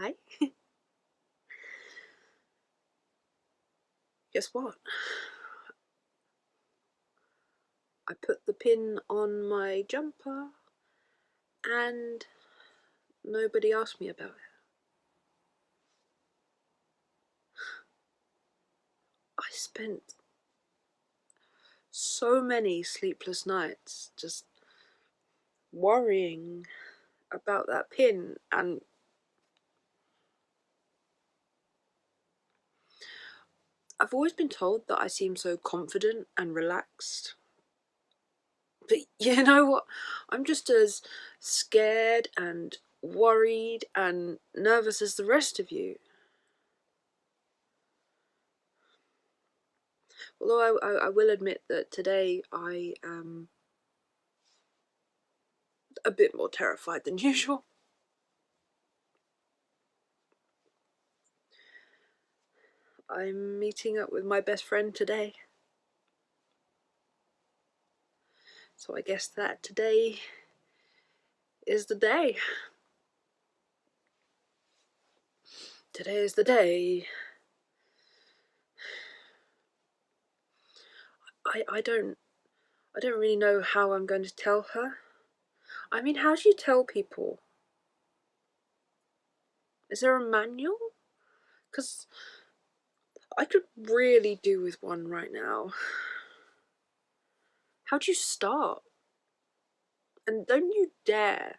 Hi. Guess what? I put the pin on my jumper and nobody asked me about it. I spent so many sleepless nights just worrying about that pin, and I've always been told that I seem so confident and relaxed. But you know what? I'm just as scared and worried and nervous as the rest of you. Although I will admit that today I am a bit more terrified than usual. I'm meeting up with my best friend today. So I guess that today is the day. Today is the day. I don't really know how I'm going to tell her. I mean, how do you tell people? Is there a manual? Because I could really do with one right now. How do you start? And don't you dare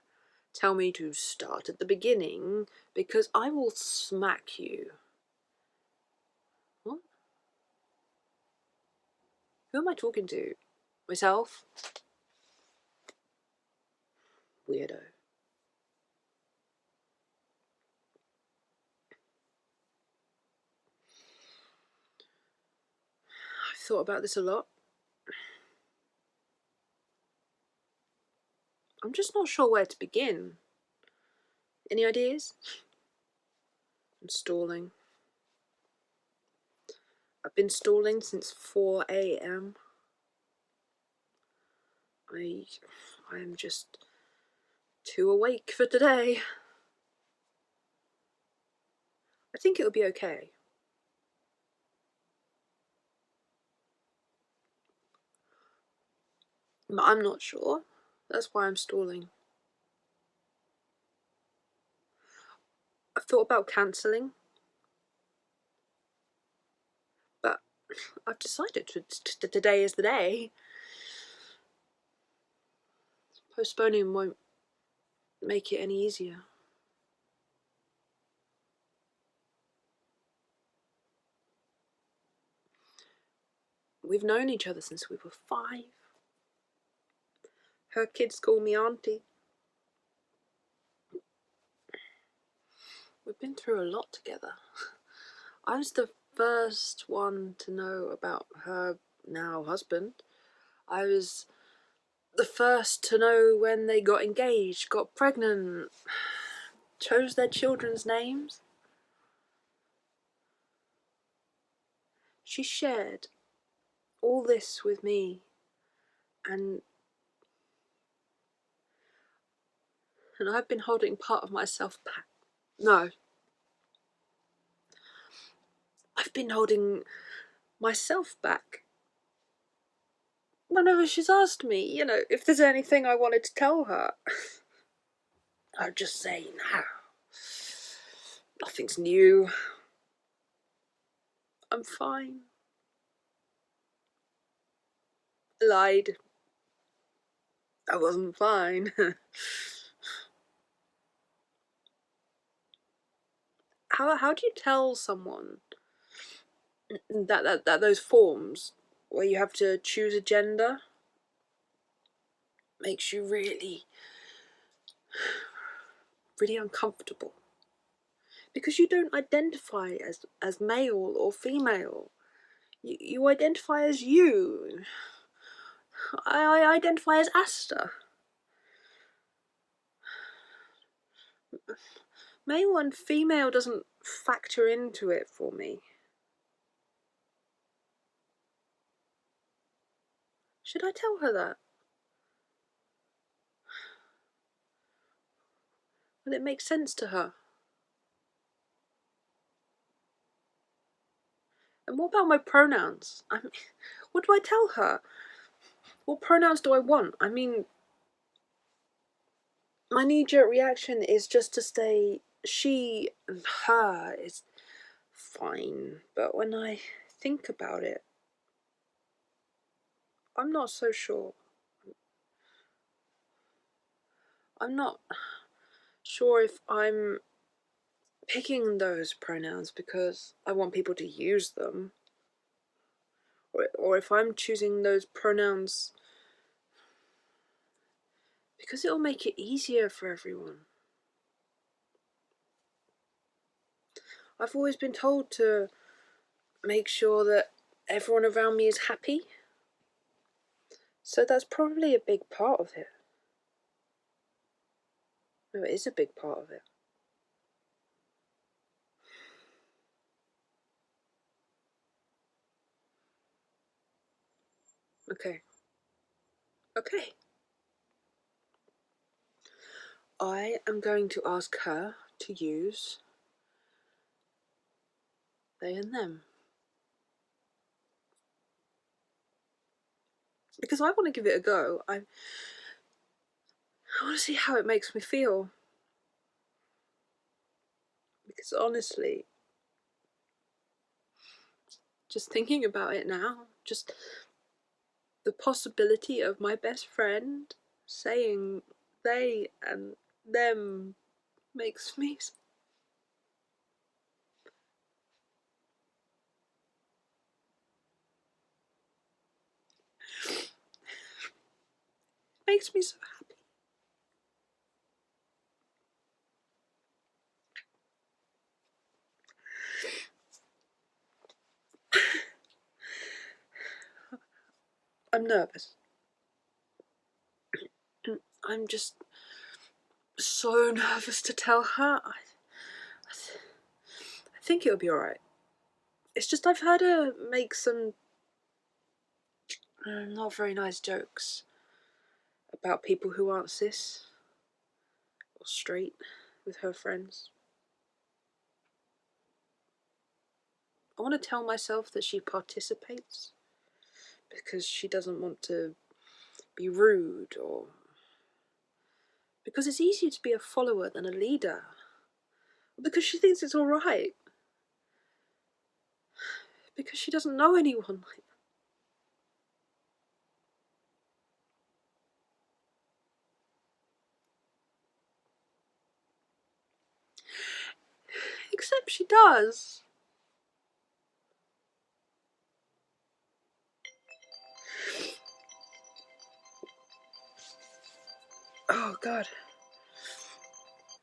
tell me to start at the beginning, because I will smack you. What? Who am I talking to? Myself? Weirdo. I've thought about this a lot. I'm just not sure where to begin. Any ideas? I'm stalling. I've been stalling since 4 a.m. I am just too awake for today. I think it'll be okay. But I'm not sure. That's why I'm stalling. I've thought about cancelling, but I've decided today is the day. Postponing won't make it any easier. We've known each other since we were 5. Her kids call me auntie. We've been through a lot together. I was the first one to know about her now husband. I was the first to know when they got engaged, got pregnant, chose their children's names. She shared all this with me, and I've been holding part of myself back. No. I've been holding myself back. Whenever she's asked me, if there's anything I wanted to tell her, I'd just say, no. Nothing's new. I'm fine. I lied. I wasn't fine. How do you tell someone that those forms where you have to choose a gender makes you really uncomfortable? Because you don't identify as male or female. You identify as you. I identify as Asta. Male and female doesn't factor into it for me. Should I tell her that? Will it make sense to her? And what about my pronouns? I mean, what do I tell her? What pronouns do I want? I mean, my knee-jerk reaction is just to say she and her is fine, but when I think about it, I'm not so sure. I'm not sure if I'm picking those pronouns because I want people to use them, or if I'm choosing those pronouns because it'll make it easier for everyone. I've always been told to make sure that everyone around me is happy, so that's probably a big part of it. No, it is a big part of it. Okay. I am going to ask her to use they and them. Because I want to give it a go. I want to see how it makes me feel. Because honestly, just thinking about it now, just the possibility of my best friend saying they and them makes me so happy. I'm nervous. I'm just so nervous to tell her. I think it'll be alright. It's just I've heard her make some not very nice jokes about people who aren't cis or straight with her friends. I want to tell myself that she participates because she doesn't want to be rude, or because it's easier to be a follower than a leader, because she thinks it's alright, because she doesn't know anyone like that. Except she does. Oh god.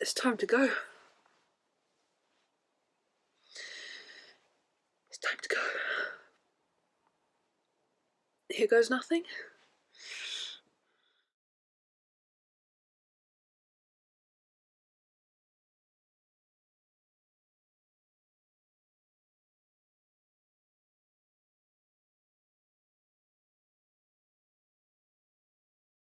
It's time to go. It's time to go. Here goes nothing.